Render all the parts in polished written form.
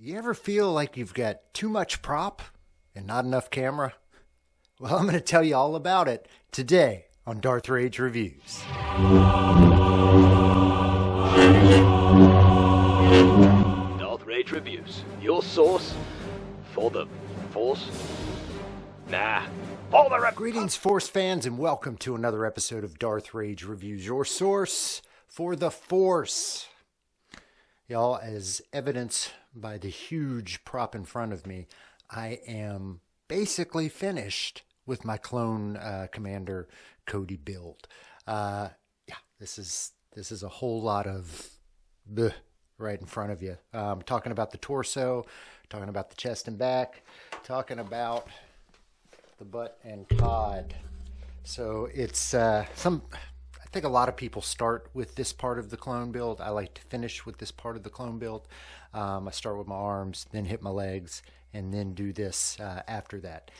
You ever feel like you've got too much prop and not enough camera? Well, I'm going to tell you all about it today on Darth Rage Reviews. Darth Rage Reviews, your source for the Force? Nah, for the Greetings, Force fans, and welcome to another episode of Darth Rage Reviews, your source for the Force. Y'all, as evidenced by the huge prop in front of me, I am basically finished with my clone Commander Cody build. This is a whole lot of bleh right in front of you. Talking about the torso, talking about the chest and back, talking about the butt and cod. So it's I think a lot of people start with this part of the clone build. I like to finish with this part of the clone build. I start with my arms, then hit my legs, and then do this after that.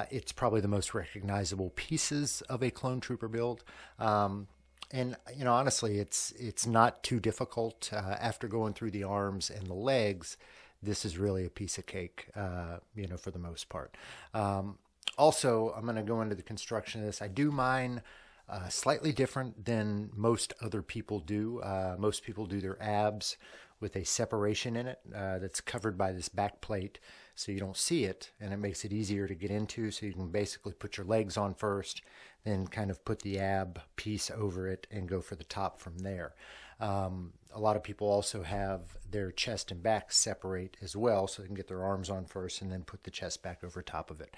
It's probably the most recognizable pieces of a clone trooper build. And you know, honestly, it's not too difficult. After going through the arms and the legs, this is really a piece of cake, you know, for the most part. Also, I'm going to go into the construction of this. I do mine slightly different than most other people do. Most people do their abs with a separation in it that's covered by this back plate so you don't see it, and it makes it easier to get into, so you can basically put your legs on first, then kind of put the ab piece over it and go for the top from there. A lot of people also have their chest and back separate as well, so they can get their arms on first and then put the chest back over top of it.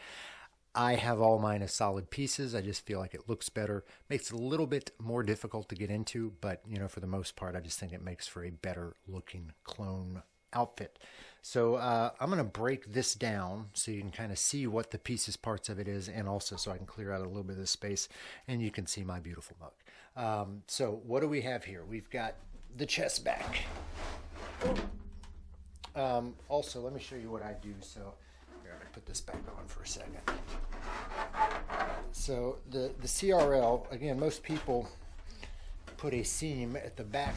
I have all mine as solid pieces. I just feel like it looks better. Makes it a little bit more difficult to get into, but you know, for the most part, I just think it makes for a better looking clone outfit. So I'm going to break this down so you can kind of see what the pieces parts of it is, and also so I can clear out a little bit of the space and you can see my beautiful mug. So what do we have here? We've got the chest back. Also, let me show you what I do. So here, I'm going to put this back on for a second. So the CRL, again, most people put a seam at the back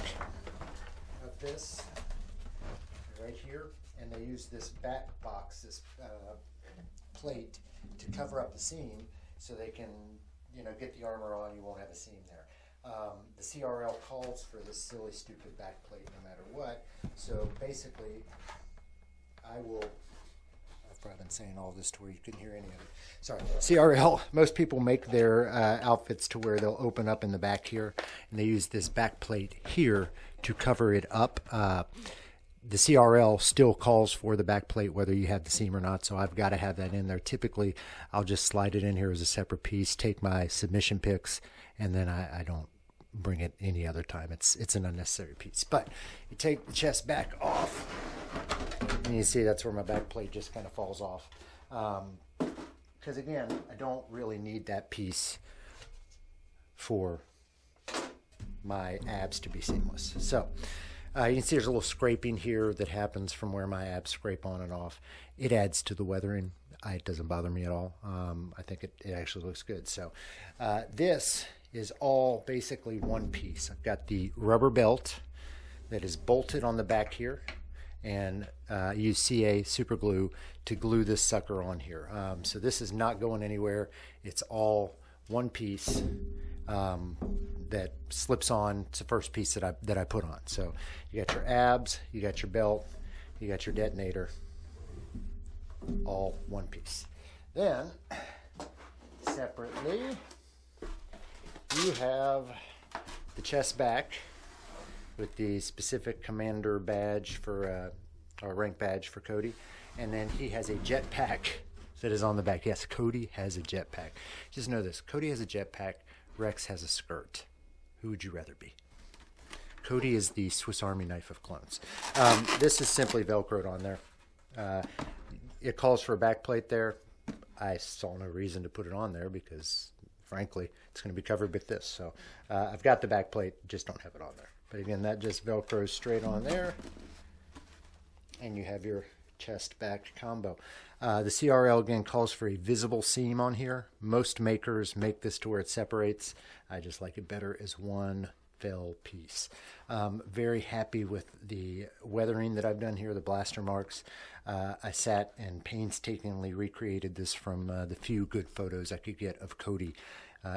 of this, right here, and they use this back box, this plate, to cover up the seam so they can, you know, get the armor on. You won't have a seam there. The CRL calls for this silly, stupid back plate no matter what. So basically, I've probably been saying all this to where you couldn't hear any of it. Sorry. CRL, most people make their outfits to where they'll open up in the back here, and they use this back plate here to cover it up. The CRL still calls for the back plate whether you have the seam or not, so I've got to have that in there. Typically, I'll just slide it in here as a separate piece, take my submission picks, and then I don't bring it any other time. It's an unnecessary piece. But you take the chest back off, and you see that's where my back plate just kind of falls off. Because again, I don't really need that piece for my abs to be seamless. So you can see there's a little scraping here that happens from where my abs scrape on and off. It adds to the weathering. It doesn't bother me at all. I think it actually looks good. So this is all basically one piece. I've got the rubber belt that is bolted on the back here, and use CA super glue to glue this sucker on here. So this is not going anywhere. It's all one piece that slips on. It's the first piece that I put on. So you got your abs, you got your belt, you got your detonator, all one piece. Then separately, you have the chest back with the specific commander badge for or rank badge for Cody, and then he has a jetpack that is on the back. Yes, Cody has a jetpack. Just know this: Cody has a jetpack. Rex has a skirt. Who would you rather be? Cody is the Swiss Army knife of clones. This is simply Velcroed on there. It calls for a back plate there. I saw no reason to put it on there because, frankly, it's going to be covered with this. So I've got the back plate, just don't have it on there. But again, that just Velcros straight on there. And you have your chest back combo. The CRL again calls for a visible seam on here. Most makers make this to where it separates. I just like it better as one fell piece. Very happy with the weathering that I've done here, the blaster marks. I sat and painstakingly recreated this from the few good photos I could get of Cody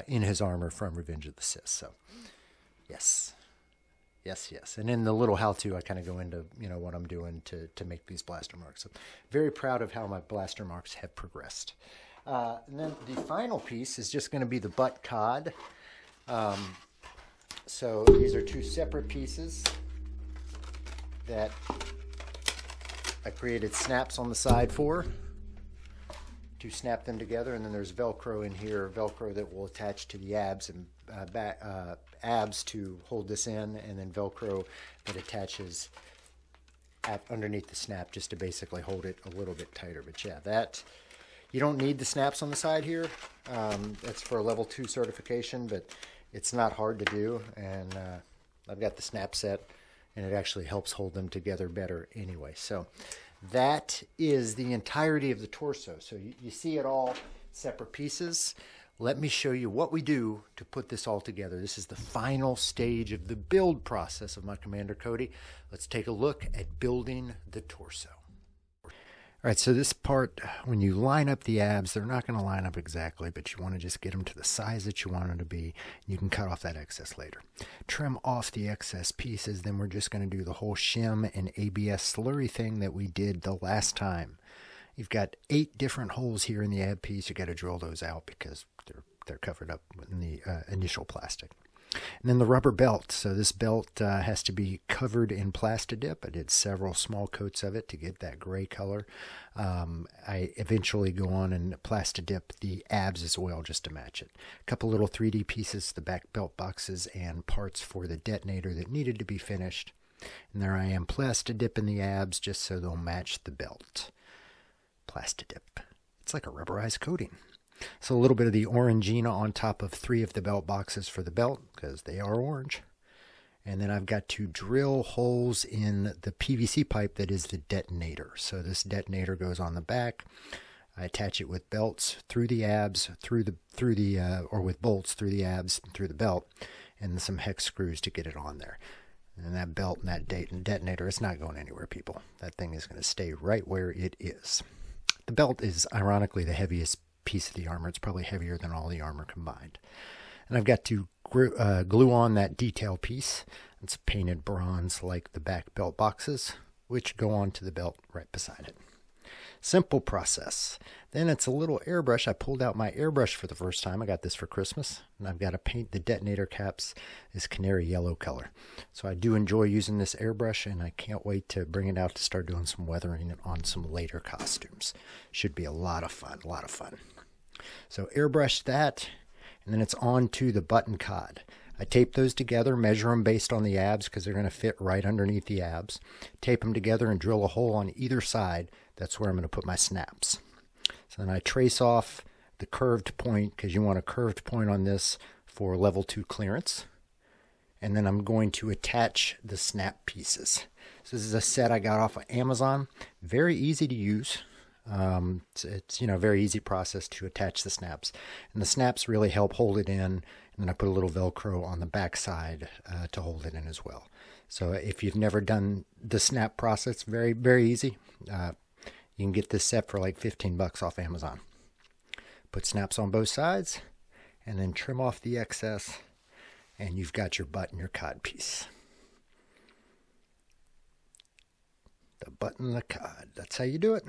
in his armor from Revenge of the Sith. So, yes. Yes. And in the little how-to, I kind of go into, what I'm doing to make these blaster marks. So very proud of how my blaster marks have progressed. And then the final piece is just going to be the butt cod. So these are two separate pieces that I created snaps on the side for to snap them together, and then there's Velcro in here, Velcro that will attach to the abs and abs to hold this in, and then Velcro that attaches underneath the snap just to basically hold it a little bit tighter. But yeah, that you don't need the snaps on the side here. That's for a level 2 certification, but it's not hard to do, and I've got the snap set, and it actually helps hold them together better anyway. So that is the entirety of the torso. So you see it all separate pieces. Let me show you what we do to put this all together. This is the final stage of the build process of my Commander Cody. Let's take a look at building the torso. All right, so this part, when you line up the abs, they're not going to line up exactly, but you want to just get them to the size that you want them to be. You can cut off that excess later. Trim off the excess pieces, then we're just going to do the whole shim and ABS slurry thing that we did the last time. You've got 8 different holes here in the ab piece. You got to drill those out because they're covered up in the initial plastic. And then the rubber belt. So this belt has to be covered in Plastidip. I did several small coats of it to get that gray color. I eventually go on and Plastidip the abs as well just to match it. A couple little 3D pieces, the back belt boxes, and parts for the detonator that needed to be finished. And there I am Plastidipping the abs just so they'll match the belt. Plastidip. It's like a rubberized coating. So a little bit of the Orangina on top of 3 of the belt boxes for the belt, because they are orange. And then I've got to drill holes in the PVC pipe that is the detonator. So this detonator goes on the back. I attach it with belts through the abs, or with bolts through the abs, through the belt, and some hex screws to get it on there. And that belt and that detonator, it's not going anywhere, people. That thing is going to stay right where it is. The belt is ironically the heaviest piece of the armor. It's probably heavier than all the armor combined. And I've got to glue on that detail piece. It's painted bronze like the back belt boxes, which go onto the belt right beside it. Simple process. Then it's a little airbrush. I pulled out my airbrush for the first time. I got this for Christmas, and I've got to paint the detonator caps this canary yellow color. So I do enjoy using this airbrush, and I can't wait to bring it out to start doing some weathering on some later costumes. Should be a lot of fun, So airbrush that, and then it's on to the button cod. I tape those together, measure them based on the abs because they're going to fit right underneath the abs. Tape them together and drill a hole on either side. That's where I'm going to put my snaps. So then I trace off the curved point because you want a curved point on this for level 2 clearance. And then I'm going to attach the snap pieces. So this is a set I got off of Amazon. Very easy to use. It's very easy process to attach the snaps, and the snaps really help hold it in, and then I put a little Velcro on the back side to hold it in as well. So if you've never done the snap process, very, very easy. You can get this set for like $15 off Amazon. Put snaps on both sides and then trim off the excess, and you've got your butt and your cod piece. The butt and the cod, that's how you do it.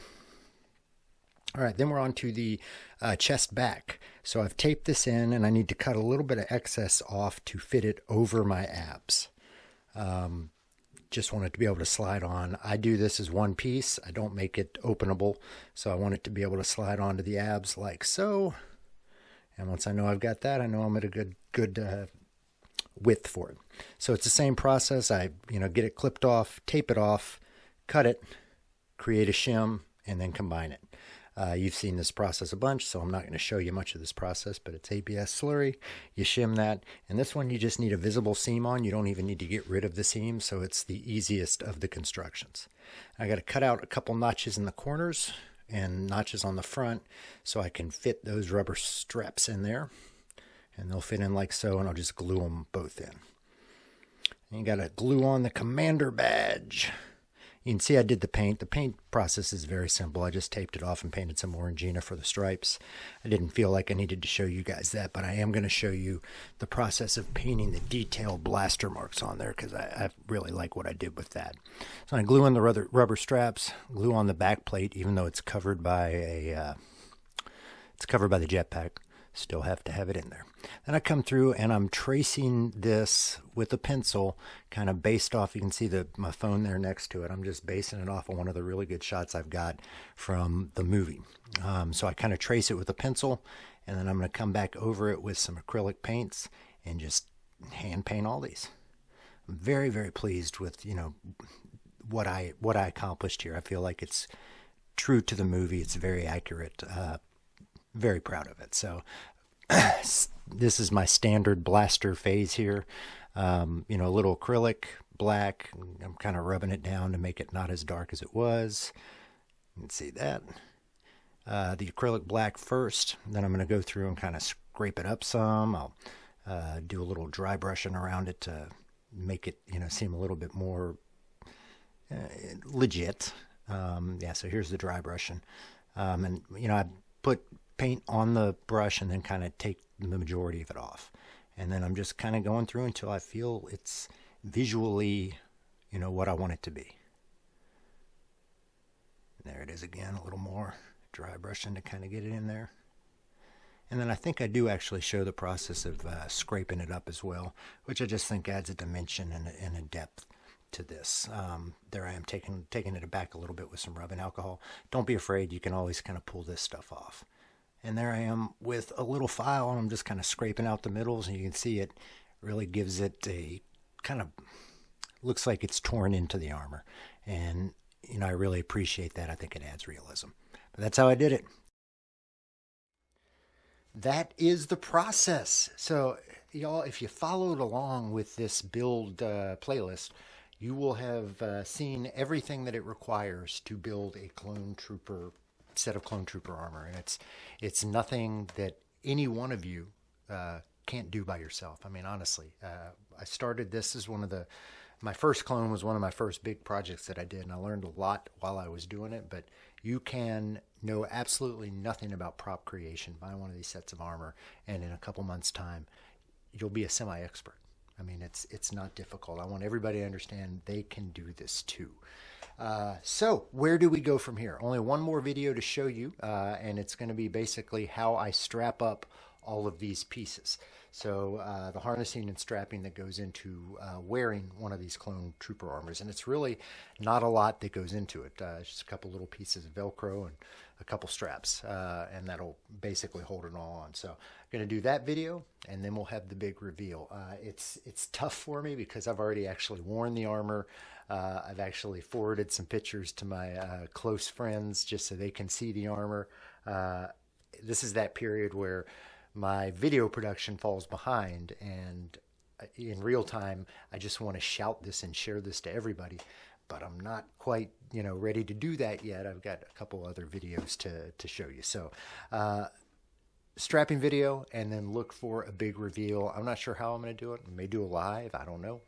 All right, then we're on to the chest back. So I've taped this in, and I need to cut a little bit of excess off to fit it over my abs. Just want it to be able to slide on. I do this as one piece. I don't make it openable, so I want it to be able to slide onto the abs like so. And once I know I've got that, I know I'm at a good width for it. So it's the same process. I get it clipped off, tape it off, cut it, create a shim, and then combine it. You've seen this process a bunch, so I'm not going to show you much of this process, but it's ABS slurry. You shim that, and this one you just need a visible seam on. You don't even need to get rid of the seam, so it's the easiest of the constructions. I got to cut out a couple notches in the corners and notches on the front so I can fit those rubber straps in there, and they'll fit in like so, and I'll just glue them both in. And you got to glue on the Commander badge. You can see I did the paint. The paint process is very simple. I just taped it off and painted some Orangina for the stripes. I didn't feel like I needed to show you guys that, but I am going to show you the process of painting the detailed blaster marks on there because I really like what I did with that. So I glue on the rubber straps, glue on the back plate, even though it's covered by the jetpack. Still have to have it in there. Then I come through and I'm tracing this with a pencil, kind of based off, you can see my phone there next to it. I'm just basing it off of one of the really good shots I've got from the movie. So I kind of trace it with a pencil, and then I'm going to come back over it with some acrylic paints and just hand paint all these. I'm very, very pleased with, what I accomplished here. I feel like it's true to the movie. It's very accurate. Very proud of it. So this is my standard blaster phase here. A little acrylic black. I'm kind of rubbing it down to make it not as dark as it was. You can see that. The acrylic black first. Then I'm going to go through and kind of scrape it up some. I'll do a little dry brushing around it to make it, seem a little bit more legit. So here's the dry brushing. I put paint on the brush and then kind of take the majority of it off. And then I'm just kind of going through until I feel it's visually, what I want it to be. There it is again, a little more dry brushing to kind of get it in there. And then I think I do actually show the process of scraping it up as well, which I just think adds a dimension and a depth to this. There I am taking it back a little bit with some rubbing alcohol. Don't be afraid, you can always kind of pull this stuff off. And there I am with a little file, and I'm just kind of scraping out the middles, and you can see it really gives it a kind of, looks like it's torn into the armor. And, I really appreciate that. I think it adds realism. But that's how I did it. That is the process. So, y'all, if you followed along with this build playlist, you will have seen everything that it requires to build a set of Clone Trooper armor. And it's nothing that any one of you can't do by yourself. I mean, honestly, I started this as my first clone was one of my first big projects that I did, and I learned a lot while I was doing it. But you can know absolutely nothing about prop creation, buy one of these sets of armor, and in a couple months' time, you'll be a semi-expert. I mean, it's not difficult. I want everybody to understand they can do this too. So where do we go from here? Only one more video to show you, and it's going to be basically how I strap up all of these pieces. So the harnessing and strapping that goes into wearing one of these Clone Trooper armors. And it's really not a lot that goes into it. It's just a couple little pieces of Velcro and a couple straps, and that'll basically hold it all on. So I'm going to do that video, and then we'll have the big reveal. It's tough for me because I've already actually worn the armor. I've actually forwarded some pictures to my close friends just so they can see the armor. This is that period where my video production falls behind, and in real time I just want to shout this and share this to everybody, but I'm not quite ready to do that yet. I've got a couple other videos to show you. So strapping video, and then look for a big reveal. I'm not sure how I'm going to do it. I may do a live, I don't know,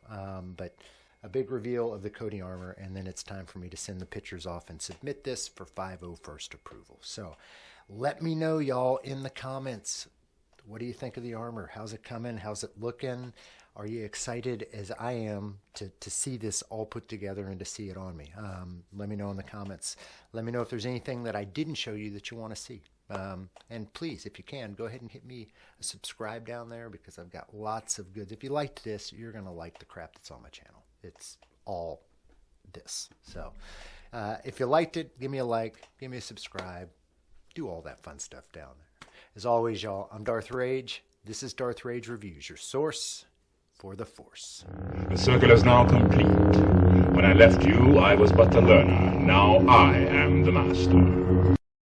but a big reveal of the Cody armor, and then it's time for me to send the pictures off and submit this for 501st approval. So let me know, y'all, in the comments. What do you think of the armor? How's it coming? How's it looking? Are you excited as I am to see this all put together and to see it on me? Let me know in the comments. Let me know if there's anything that I didn't show you that you want to see. And please, if you can, go ahead and hit me a subscribe down there, because I've got lots of goods. If you liked this, you're going to like the crap that's on my channel. It's all this. So if you liked it, give me a like, give me a subscribe, do all that fun stuff down there. As always, y'all, I'm Darth Rage. This is Darth Rage Reviews, your source for the Force. The circle is now complete. When I left you, I was but the learner. Now I am the master.